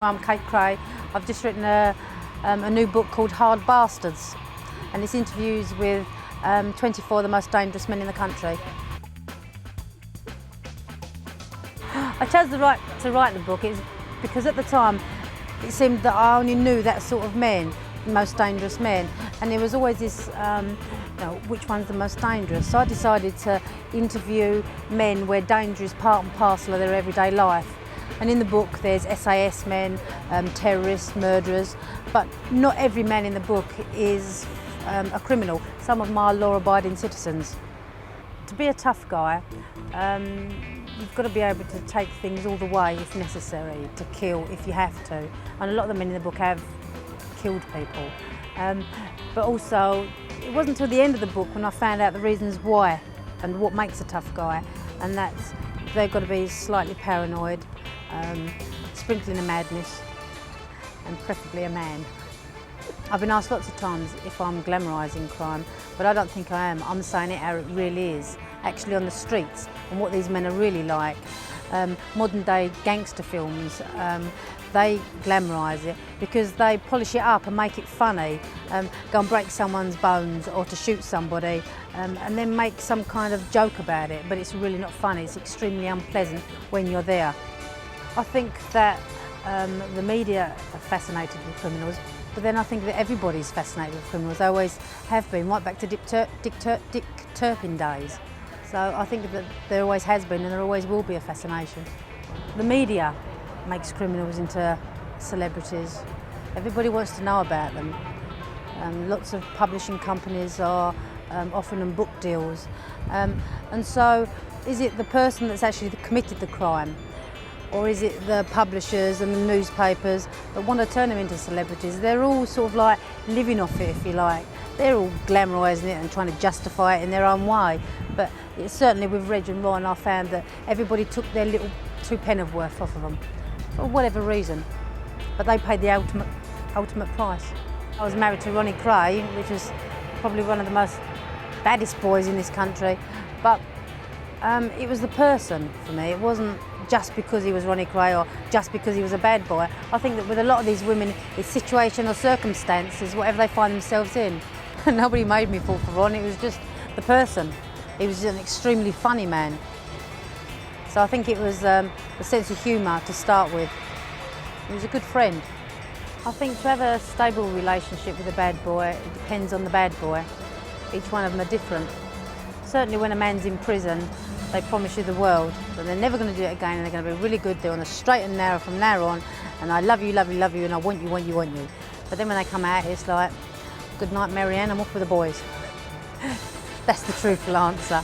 I'm Kate Kray. I've just written a new book called Hard Bastards, and it's interviews with 24 of the most dangerous men in the country. I chose to write the book because at the time it seemed that I only knew that sort of men, the most dangerous men, and there was always this, which one's the most dangerous? So I decided to interview men where danger is part and parcel of their everyday life. And in the book there's SAS men, terrorists, murderers, but not every man in the book is a criminal. Some of them are law-abiding citizens. To be a tough guy, you've got to be able to take things all the way if necessary, to kill if you have to. And a lot of the men in the book have killed people. But also, it wasn't until the end of the book when I found out the reasons why and what makes a tough guy, and that's they've got to be slightly paranoid, sprinkling of madness, and preferably a man. I've been asked lots of times if I'm glamorising crime, but I don't think I am. I'm saying it how it really is, actually on the streets, and what these men are really like. Modern day gangster films, they glamorise it because they polish it up and make it funny, go and break someone's bones or to shoot somebody, and then make some kind of joke about it, but it's really not funny. It's extremely unpleasant when you're there. I think that the media are fascinated with criminals, but then I think that everybody's fascinated with criminals. They always have been, right back to Dick Turpin days. So I think that there always has been and there always will be a fascination. The media makes criminals into celebrities. Everybody wants to know about them. Lots of publishing companies are offering them book deals. And so is it the person that's actually committed the crime? Or is it the publishers and the newspapers that want to turn them into celebrities? They're all sort of like living off it, if you like. They're all glamorising it and trying to justify it in their own way. But certainly with Reg and Ron, I found that everybody took their little 2 penn'orth off of them, for whatever reason. But they paid the ultimate price. I was married to Ronnie Kray, which is probably one of the most baddest boys in this country. But it was the person for me. It wasn't just because he was Ronnie Kray or just because he was a bad boy. I think that with a lot of these women, it's situation or circumstances, whatever they find themselves in. Nobody made me fall for Ron, it was just the person. He was an extremely funny man. So I think it was a sense of humour to start with. He was a good friend. I think to have a stable relationship with a bad boy, it depends on the bad boy. Each one of them are different. Certainly when a man's in prison, they promise you the world, but they're never going to do it again, and they're going to be really good. They're on the straight and narrow from now on, and I love you, love you, love you, and I want you, want you, want you. But then when they come out, it's like, good night, Marianne, I'm off with the boys. That's the truthful answer.